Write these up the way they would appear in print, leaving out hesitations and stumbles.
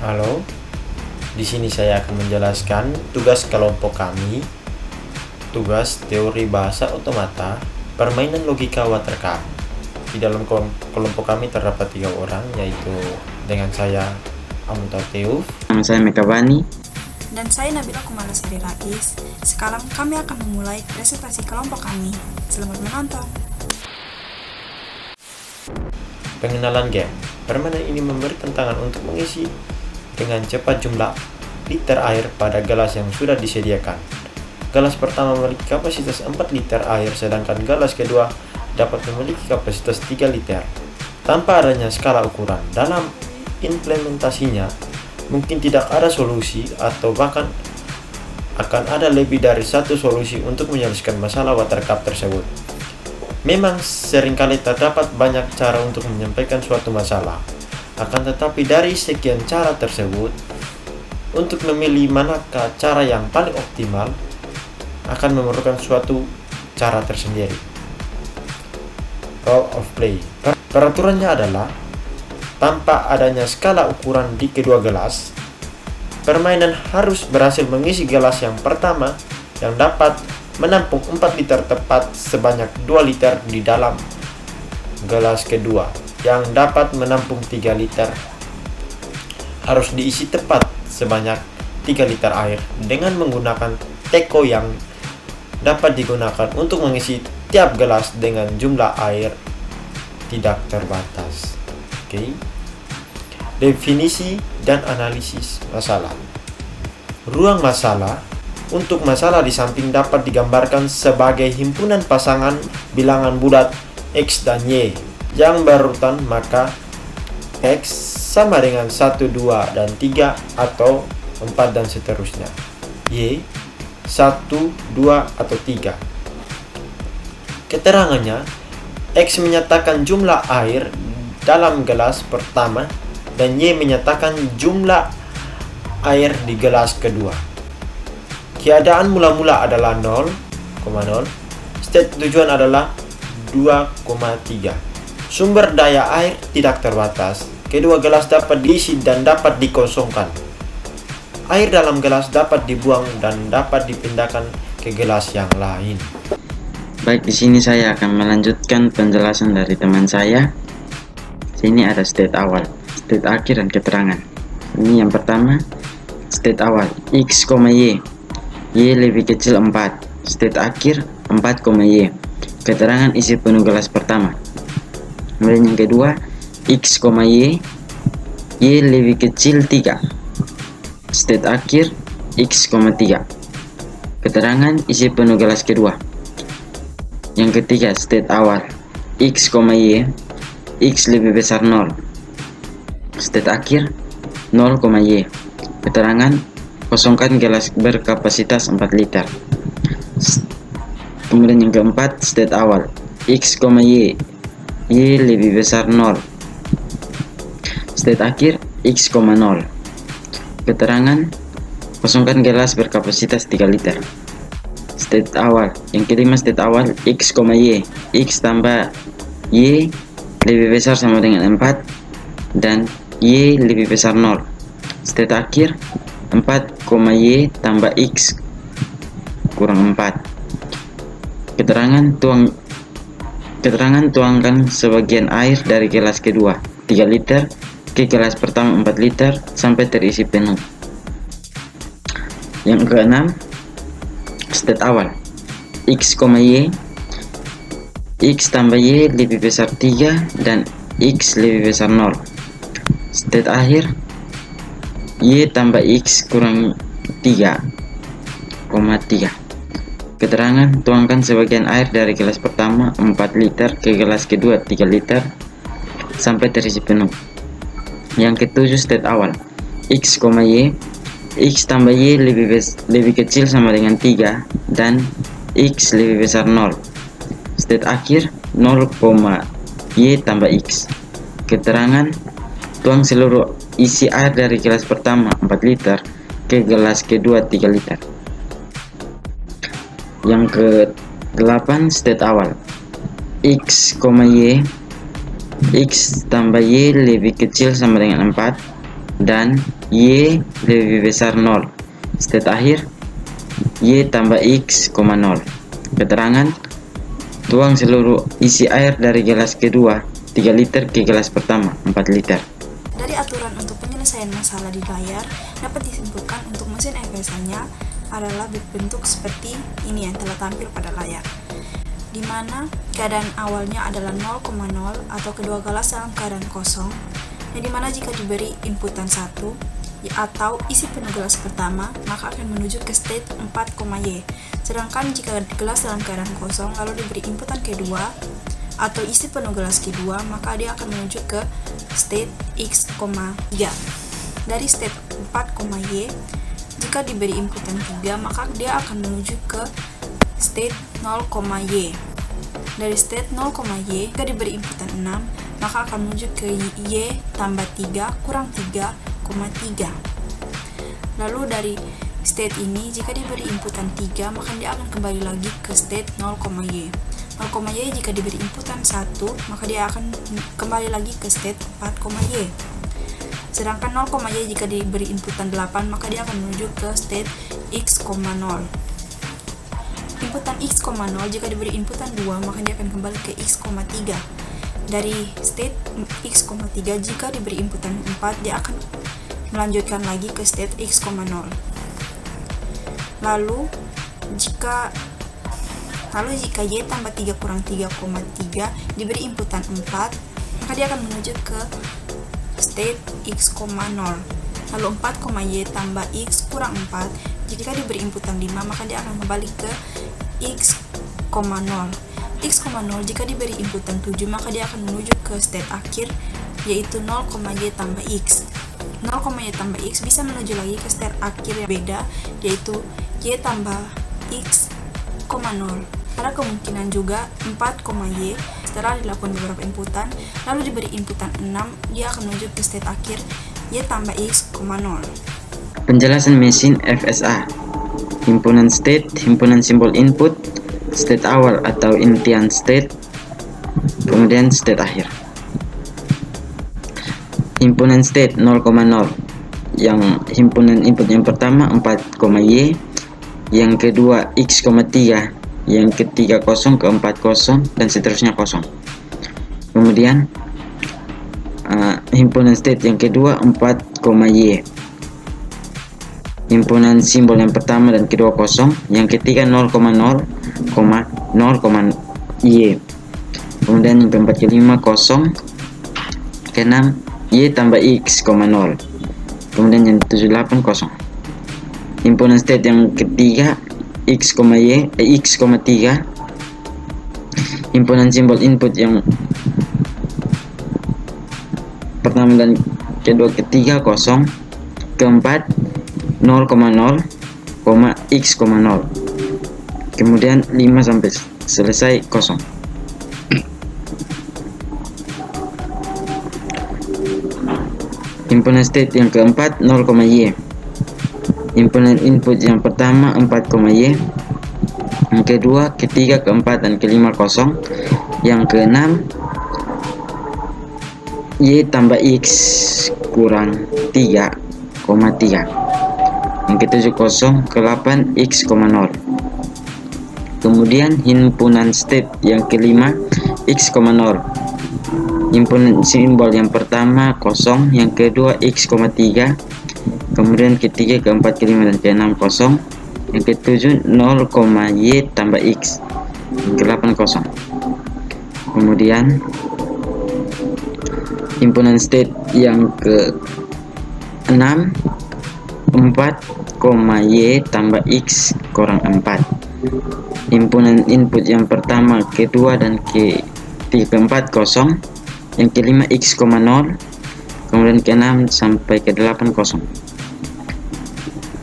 Halo, di sini saya akan menjelaskan tugas kelompok kami, tugas teori bahasa otomata, permainan logika watercraft. Di dalam kelompok kami terdapat 3 orang, yaitu dengan saya Amutateuf, Nama saya Mekabani, dan saya Nabila Kumalasari Rais. Sekarang kami akan memulai presentasi kelompok kami. Selamat menonton. Pengenalan game. Permainan ini memberi tantangan untuk mengisi dengan cepat jumlah liter air pada gelas yang sudah disediakan. Gelas pertama memiliki kapasitas 4 liter air, sedangkan gelas kedua dapat memiliki kapasitas 3 liter. Tanpa adanya skala ukuran, dalam implementasinya mungkin tidak ada solusi atau bahkan akan ada lebih dari satu solusi untuk menyelesaikan masalah watercraft tersebut. Memang seringkali terdapat banyak cara untuk menyampaikan suatu masalah. Akan tetapi dari sekian cara tersebut, untuk memilih manakah cara yang paling optimal akan memerlukan suatu cara tersendiri. Role of play. Peraturannya adalah tanpa adanya skala ukuran di kedua gelas, permainan harus berhasil mengisi gelas yang pertama yang dapat menampung 4 liter tepat sebanyak 2 liter di dalam gelas kedua yang dapat menampung 3 liter harus diisi tepat sebanyak 3 liter air dengan menggunakan teko yang dapat digunakan untuk mengisi tiap gelas dengan jumlah air tidak terbatas. Oke. Definisi dan analisis masalah. Ruang masalah. Untuk masalah di samping dapat digambarkan sebagai himpunan pasangan bilangan bulat X dan Y yang berurutan, maka X sama dengan 1, 2, dan 3 atau 4 dan seterusnya. Y 1, 2, atau 3. Keterangannya, X menyatakan jumlah air dalam gelas pertama dan Y menyatakan jumlah air di gelas kedua. Keadaan mula-mula adalah 0,0. State tujuan adalah 2,3. Sumber daya air tidak terbatas. Kedua gelas dapat diisi dan dapat dikosongkan. Air dalam gelas dapat dibuang dan dapat dipindahkan ke gelas yang lain. baik, di sini saya akan melanjutkan penjelasan dari teman saya. Sini ada state awal, state akhir, dan keterangan. Ini yang pertama, state awal X, Y. Y lebih kecil 4. State akhir 4, Y. Keterangan isi penuh gelas pertama. Kemudian yang kedua, X, Y. Y lebih kecil 3. State akhir X, 3. Keterangan isi penuh gelas kedua. Yang ketiga, state awal X, Y. X lebih besar 0. State akhir 0, Y. Keterangan kosongkan gelas berkapasitas 4 liter. Kemudian yang keempat, state awal X, Y. Y lebih besar 0. State akhir X, 0. Keterangan kosongkan gelas berkapasitas 3 liter. State awal yang kelima, state awal X, Y. X tambah Y lebih besar sama dengan 4 dan Y lebih besar 0. State akhir 4, Y tambah X kurang 4. Keterangan tuangkan sebagian air dari gelas kedua 3 liter ke gelas pertama 4 liter sampai terisi penuh. Yang keenam, state awal X, Y. X tambah Y lebih besar 3 dan X lebih besar 0. State akhir Y tambah X kurang 3,3. Keterangan tuangkan sebagian air dari gelas pertama 4 liter ke gelas kedua 3 liter sampai terisi penuh. Yang ketujuh, state awal X, Y. X tambah Y lebih kecil sama dengan 3 dan X lebih besar 0. State akhir 0, Y tambah X. Keterangan tuang seluruh isi air dari gelas pertama 4 liter ke gelas kedua 3 liter. Yang ke-8, state awal X, Y. X tambah Y lebih kecil sama dengan 4 dan Y lebih besar 0. State akhir Y tambah X, 0. Keterangan: tuang seluruh isi air dari gelas kedua 3 liter ke gelas pertama 4 liter. Dari aturan untuk penyelesaian masalah di layar, dapat disimpulkan untuk mesin FSA-nya adalah berbentuk seperti ini yang telah tampil pada layar, di mana keadaan awalnya adalah 0,0 atau kedua gelas dalam keadaan kosong, yang dimana jika diberi inputan 1 atau isi penuh gelas pertama, maka akan menuju ke state 4,Y. Sedangkan jika gelas dalam keadaan kosong lalu diberi inputan kedua atau isi penuh gelas kedua, maka dia akan menuju ke state X, Y. Dari state 4,Y, jika diberi inputan 3, maka dia akan menuju ke state 0,Y. Dari state 0,Y, jika diberi inputan 6, maka akan menuju ke Y tambah 3 kurang 3,3. Lalu dari state ini, jika diberi inputan 3, maka dia akan kembali lagi ke state 0,Y. 0,Y jika diberi inputan 1, maka dia akan kembali lagi ke state 4,Y. Sedangkan 0,Y jika diberi inputan 8, maka dia akan menuju ke state X,0. Inputan X,0 jika diberi inputan 2, maka dia akan kembali ke X,3. Dari state X,3 jika diberi inputan 4, dia akan melanjutkan lagi ke state X,0. Lalu jika Y tambah 3 kurang 3,3 diberi inputan 4, maka dia akan menuju ke state X,0. Lalu 4,Y tambah X kurang 4, jika diberi inputan 5, maka dia akan kembali ke X,0. X,0 jika diberi inputan 7, maka dia akan menuju ke state akhir, yaitu 0,Y tambah X. 0,Y tambah X bisa menuju lagi ke state akhir yang beda, yaitu Y tambah X,0. Ada kemungkinan juga 4,Y setelah dilakukan beberapa inputan, lalu diberi inputan 6, dia akan menuju ke state akhir Y tambah X,0. Penjelasan mesin FSA. Himpunan state, himpunan simbol input, state awal atau intian state, kemudian state akhir. Himpunan state 0,0, yang himpunan input yang pertama 4,Y, yang kedua X,3, yang ketiga 0 keempat 0, dan seterusnya 0. Kemudian himpunan state yang kedua 4,Y, himpunan simbol yang pertama dan kedua 0, yang ketiga 0,0, 0,Y. Kemudian yang keempat kelima 0, keenam Y tambah X,0. Kemudian yang 78 0. Himpunan state yang ketiga X,3, himpunan simbol input yang pertama dan kedua ketiga 0, keempat 0,0, X,0. Kemudian 5 sampai selesai 0. Himpunan state yang keempat 0,Y, himpunan input yang pertama 4,Y, yang kedua, ketiga, keempat, dan kelima 0, yang keenam Y tambah X kurang 3,3, yang ketujuh 0, ke-8 X,0. Kemudian himpunan state yang kelima X,0, himpunan simbol yang pertama 0, yang kedua X,3, kemudian ketiga, keempat, kelima, dan keenam 0, yang ketujuh 0,Y tambah X, yang ke-8 0. Kemudian himpunan state yang ke-6 4,Y tambah X kurang 4, himpunan input yang pertama, kedua, dan ketiga, keempat 0, yang kelima X,0, kemudian ke-6 sampai ke-8 0.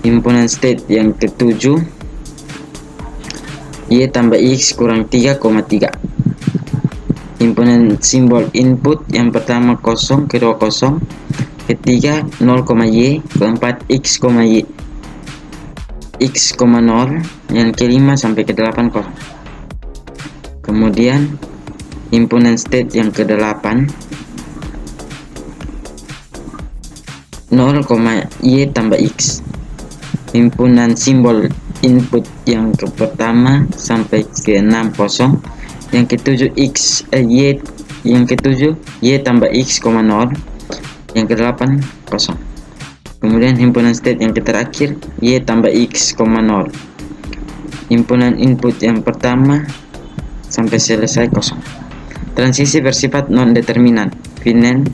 Himpunan state yang ke-7 Y tambah X kurang 3,3, himpunan simbol input yang pertama 0, kedua 0, ketiga 0,Y, keempat X,0, yang kelima sampai ke-8 0. Kemudian himpunan state yang ke-8 0,y tambah x. Himpunan simbol input yang pertama sampai ke 6 kosong, yang ketujuh y, yang ketujuh y tambah x, 0, yang ke-8 kosong. Kemudian himpunan state yang terakhir y tambah x, 0. Himpunan input yang pertama sampai selesai kosong. Transisi bersifat non-determinan, finite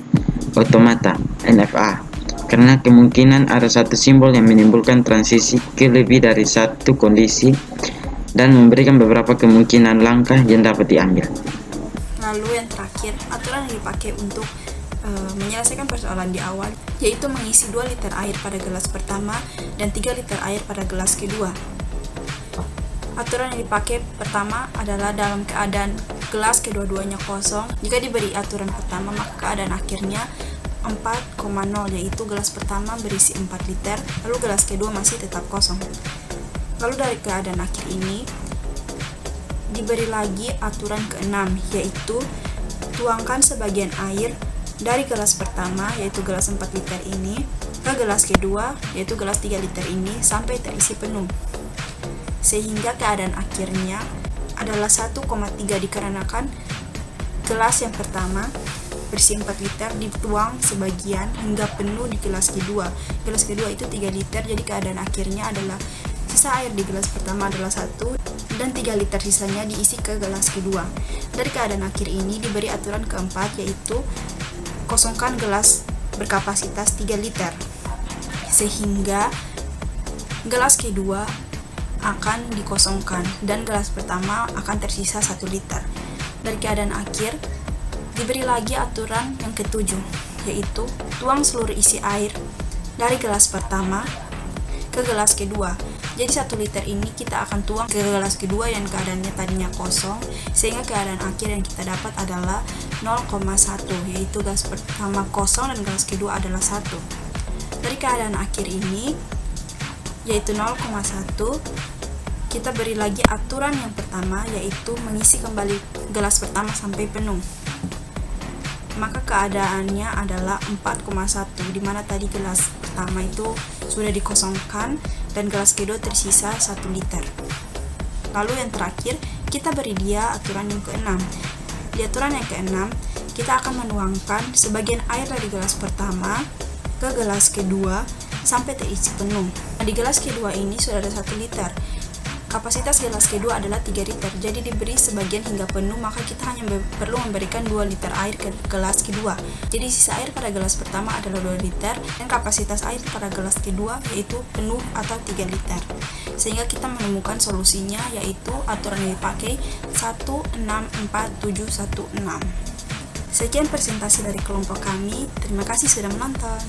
automata, NFA, karena kemungkinan ada satu simbol yang menimbulkan transisi ke lebih dari satu kondisi dan memberikan beberapa kemungkinan langkah yang dapat diambil. Lalu yang terakhir, aturan yang dipakai untuk menyelesaikan persoalan di awal, yaitu mengisi 2 liter air pada gelas pertama dan 3 liter air pada gelas kedua. Aturan yang dipakai pertama adalah dalam keadaan gelas kedua-duanya kosong. Jika diberi aturan pertama, maka keadaan akhirnya 4,0, yaitu gelas pertama berisi 4 liter, lalu gelas kedua masih tetap kosong. Lalu dari keadaan akhir ini, diberi lagi aturan ke-6, yaitu tuangkan sebagian air dari gelas pertama, yaitu gelas 4 liter ini, ke gelas kedua, yaitu gelas 3 liter ini, sampai terisi penuh. Sehingga keadaan akhirnya adalah 1,3, dikarenakan gelas yang pertama berisi 4 liter dituang sebagian hingga penuh di gelas kedua. Gelas kedua itu 3 liter, jadi keadaan akhirnya adalah sisa air di gelas pertama adalah 1 dan 3 liter sisanya diisi ke gelas kedua. Dari keadaan akhir ini diberi aturan keempat, yaitu kosongkan gelas berkapasitas 3 liter, sehingga gelas kedua akan dikosongkan dan gelas pertama akan tersisa 1 liter. Dari keadaan akhir diberi lagi aturan yang ketujuh, yaitu tuang seluruh isi air dari gelas pertama ke gelas kedua. Jadi 1 liter ini kita akan tuang ke gelas kedua yang keadaannya tadinya kosong, sehingga keadaan akhir yang kita dapat adalah 0,1, yaitu gelas pertama kosong dan gelas kedua adalah 1. Dari keadaan akhir ini, yaitu 0,1, kita beri lagi aturan yang pertama, yaitu mengisi kembali gelas pertama sampai penuh. Maka keadaannya adalah 4,1, dimana tadi gelas pertama itu sudah dikosongkan dan gelas kedua tersisa 1 liter. Lalu yang terakhir, kita beri dia aturan yang ke-6. Di aturan yang ke-6, kita akan menuangkan sebagian air dari gelas pertama ke gelas kedua sampai terisi penuh. Di gelas kedua ini sudah ada 1 liter. Kapasitas gelas kedua adalah 3 liter, jadi diberi sebagian hingga penuh, maka kita hanya perlu memberikan 2 liter air ke gelas kedua. Jadi sisa air pada gelas pertama adalah 2 liter, dan kapasitas air pada gelas kedua yaitu penuh atau 3 liter. Sehingga kita menemukan solusinya, yaitu aturan yang dipakai 164716. Sekian presentasi dari kelompok kami, terima kasih sudah menonton.